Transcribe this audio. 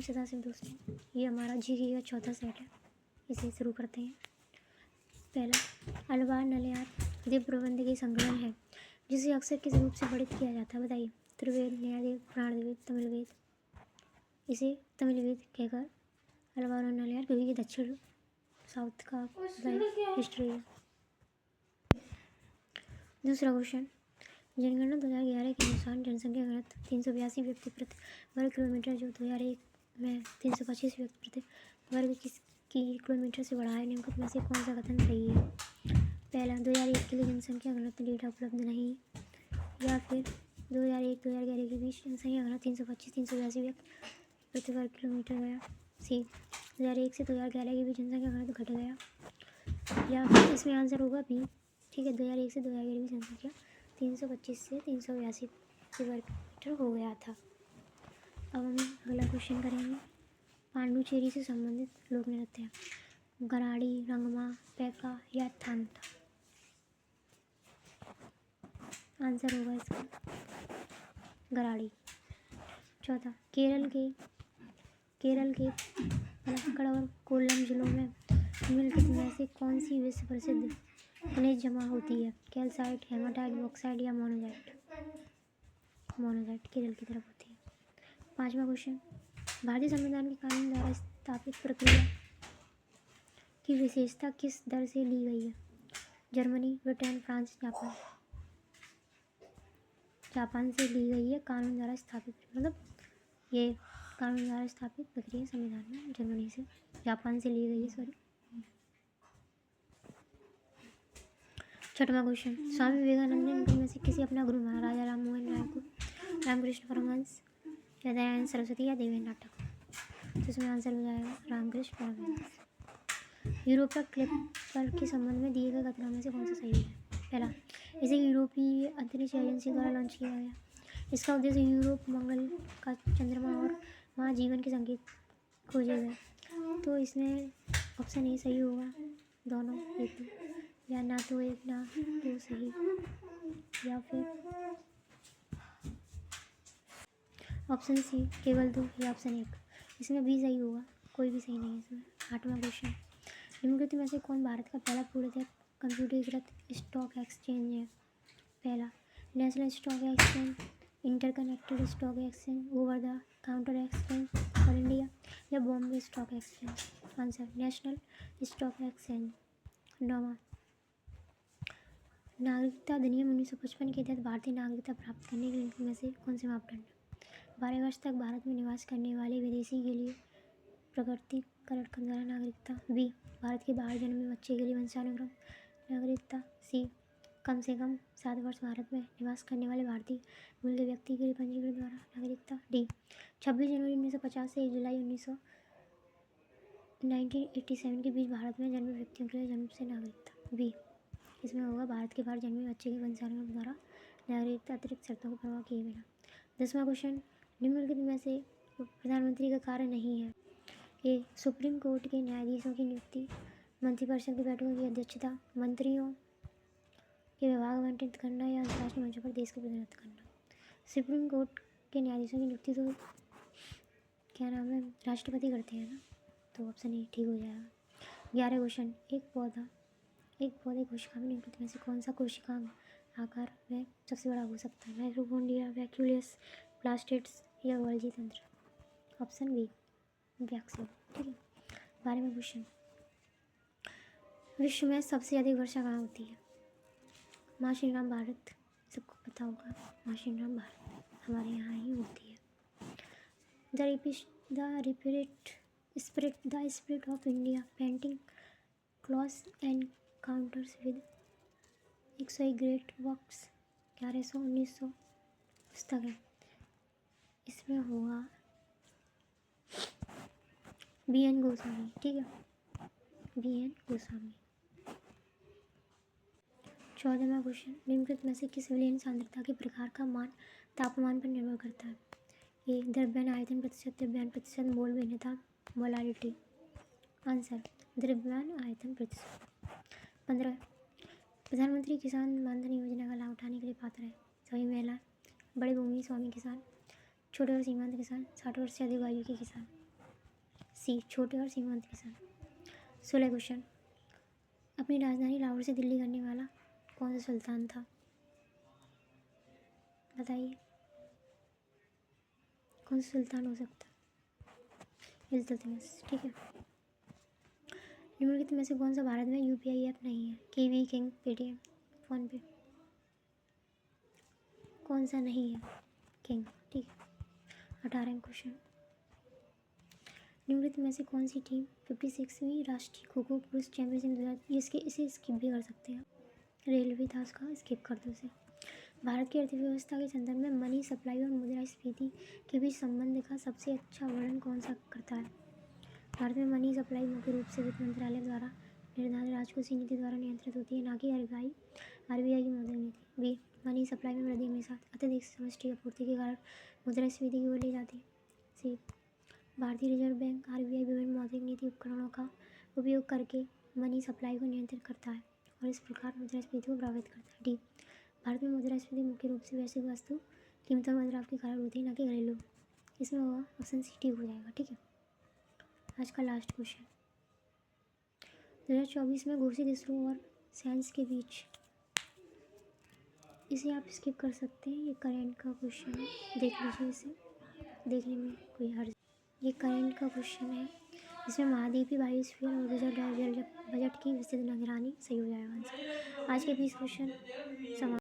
सदाशिव दोस्तों, ये हमारा जीके का चौथा सेट है। इसे शुरू करते हैं। पहला, अलवार नलयार देव प्रबंध की संकलन है जिसे अक्सर किस रूप से वर्णित किया जाता है? बताइए। त्रिवेद, न्यायवेद, प्राणवेद, तमिल वेद। इसे तमिल वेद कहकर अलवार और नलयार, क्योंकि ये दक्षिण साउथ का हिस्ट्री है। दूसरा क्वेश्चन, जनगणना 2011 के अनुसार जनसंख्या घनत्व 382 व्यक्ति प्रति वर्ग किलोमीटर, जो 2001 में 325 व्यक्ति प्रति वर्ग किलोमीटर से बढ़ा है। निम्नलिखित में से कौन सा कथन सही है? पहला, 2001 के लिए जनसंख्या घनत्व डेटा उपलब्ध नहीं, या फिर 2001-2011 के बीच जनसंख्या घनत्व 325-382 व्यक्ति प्रति वर्ग किलोमीटर गया। सी, 2001 से 2011 के बीच जनसंख्या घनत्व घट गया, या फिर इसमें आंसर होगा बी। ठीक है, 2001 से 2011 की जनसंख्या 325 से 382 वर्ग किलोमीटर हो गया था। अब हम अगला क्वेश्चन करेंगे। पांडुचेरी से संबंधित लोक नृत्य, गराड़ी, रंगमा, पैका या थांगता। आंसर होगा इसका गराड़ी। चौथा, केरल के पलक्कड़ और कोल्लम जिलों में निम्नलिखित में से कौन सी विश्व प्रसिद्ध खनिज जमा होती है? कैल्साइट, हेमाटाइट, बॉक्साइट या मोनोजाइट? मोनोजाइट केरल की तरफ होती है। पांचवा क्वेश्चन, भारतीय संविधान के कानून द्वारा स्थापित प्रक्रिया की विशेषता किस दर से ली गई है? Germany, Britain, France, Japan. Japan से ली गई है कानून द्वारा स्थापित, मतलब ये कानून द्वारा स्थापित प्रक्रिया संविधान में जर्मनी से, जापान से ली गई है, सॉरी। छठवां क्वेश्चन, स्वामी विवेकानंद ने इनमें से किसी अपना गुरु माना? राजा राम मोहन राय को, रामकृष्ण परमहंस, या दयानंद सरस्वती या देवेंद्र नाटक। तो इसमें आंसर हो जाएगा रामकृष्ण परमहंस। यूरोपीय क्लिपर के संबंध में दिए गए कथनों में से कौन सा सही है? पहला, इसे यूरोपीय अंतरिक्ष एजेंसी द्वारा लॉन्च किया गया। इसका उद्देश्य यूरोप, मंगल का चंद्रमा और वहाँ जीवन के संकेत खोजे गए। तो इसमें ऑप्शन ए सही होगा, दोनों एक, या ना तो एक ना तो सही, या फिर ऑप्शन सी केवल दो, या ऑप्शन एक। इसमें भी सही होगा, कोई भी सही नहीं है इसमें। आठवां क्वेश्चन, निम्नलिखित में से कौन भारत का पहला पूर्णतः कंप्यूटरीकृत स्टॉक एक्सचेंज है? पहला, national stock exchange, interconnected stock exchange, over the counter exchange for India, या Bombay stock exchange. Answer national stock exchange. नौवां, नागरिकता अधिनियम 1955 के तहत भारतीय नागरिकता प्राप्त करने के लिए इनमें से कौन से मापदंड? 12 वर्ष तक भारत में निवास करने वाले विदेशी के लिए प्रकटीकरण द्वारा नागरिकता। बी, भारत के बाहर जन्मे बच्चे के लिए वंशानुक्रम नागरिकता। सी, कम से कम 7 वर्ष भारत में निवास करने वाले भारतीय मूल के व्यक्ति के लिए पंजीकरण द्वारा नागरिकता। डी, 26 जनवरी 1950 से 1 जुलाई 1987 के बीच भारत में जन्मे व्यक्तियों के लिए जन्म से नागरिकता। बी, इसमें होगा भारत के बाहर जन्मे बच्चे के वंशानुक्रम द्वारा नागरिकता, अतिरिक्त शर्तों को परवाह किए बिना। 10वां क्वेश्चन, निम्नलिखित में से प्रधानमंत्री का कार्य नहीं है? ए, सुप्रीम कोर्ट के न्यायाधीशों की नियुक्ति, मंत्रिपरिषद की बैठकों की अध्यक्षता, मंत्रियों के विभाग आवंटित करना, या अंतर्राष्ट्रीय मंचों पर देश का प्रतिनिधित्व करना। सुप्रीम कोर्ट के न्यायाधीशों की नियुक्ति तो क्या नाम है, राष्ट्रपति करते हैं ना, तो ऑप्शन ए ठीक हो जाएगा। 11 क्वेश्चन, एक पौधे कोशिका में निम्नलिखित में से कौन सा कोशिकांग आकार में सबसे बड़ा हो सकता है? माइटोकॉन्ड्रिया, वैक्यूलेस, प्लास्टिड्स, या गोल्गी तंत्र। Option B vacuole. ठीक है। 12वां क्वेश्चन, विश्व में सबसे अधिक वर्षा कहाँ होती है? माँ श्री राम भारत, सबको पता होगा, माँ श्री राम भारत हमारे यहाँ ही होती है। The spirit of India painting close encounters with 101 great works 1100-1900 पुस्तक है। इसमें होगा बी.एन. गोस्वामी। ठीक है, बी.एन. गोस्वामी। 14वां क्वेश्चन, निम्नलिखित में से किस विलयन सांद्रता के प्रकार का मान तापमान पर निर्भर करता है? ए, द्रव्यमान आयतन प्रतिशत, द्रव्यमान प्रतिशत, मोल भिन्नता, मोलारिटी। आंसर द्रव्यमान आयतन प्रतिशत। 15, प्रधानमंत्री किसान मानधन योजना का लाभ उठाने के लिए पात्र है सभी महिलाएं, बड़े भूमि स्वामी किसान, छोटे और सीमांत किसान, 60 वर्ष से अधिक आयु के किसान। सी छोटे और सीमांत किसान। 16 क्वेश्चन, अपनी राजधानी लाहौर से दिल्ली करने वाला कौन सा सुल्तान था? बताइए कौन सा सुल्तान हो सकता है? इल्तुतमिश। ठीक है। निम्नलिखित में से कौन सा भारत में यूपीआई ऐप नहीं है? Kiwi, king, Paytm, PhonePe. कौन सा नहीं है? किंग। ठीक है। 18वां क्वेश्चन, निम्नलिखित में से कौन सी टीम 56वीं राष्ट्रीय खो खो पुरुष चैंपियनशिप इसे स्किप भी कर सकते हैं। रेलवे था उसका, स्किप कर दो उसे। भारत की अर्थव्यवस्था के संदर्भ में मनी सप्लाई और मुद्रास्फीति के बीच संबंध का सबसे अच्छा वर्णन कौन सा करता है? भारत में मनी सप्लाई मुख्य रूप से वित्त मंत्रालय द्वारा निर्धारित राजकोषीय नीति द्वारा नियंत्रित होती है, ना कि आरबीआई की मौद्रिक नीति। बी, मनी सप्लाई में वृद्धि हमेशा अत्यधिक समष्टि आपूर्ति के कारण मुद्रास्फीति की ओर ले जाती है। सी, भारतीय रिजर्व बैंक आरबीआई विभिन्न मौद्रिक नीति उपकरणों का उपयोग करके मनी सप्लाई को नियंत्रित करता है और इस प्रकार मुद्रास्फीति को प्रभावित करता है। डी, भारत में मुद्रास्फीति मुख्य रूप से वैश्विक वस्तु कीमतों में बदलाव के कारण होती है, ना कि घरेलू। इसमें होगा ऑप्शन सी ठीक हो जाएगा। ठीक है। आज का लास्ट क्वेश्चन, 2024 में घोषित इसरो और साइंस के बीच, इसे आप स्किप कर सकते हैं, ये करंट का क्वेश्चन है, देख लीजिए इसे, देखने में कोई हर्ज। ये करंट का क्वेश्चन है, इसमें महाद्वीपीय बायोस्फीयर और बजट की विस्तृत निगरानी सही हो जाएगा आंसर। आज के 20 क्वेश्चन समाप्त।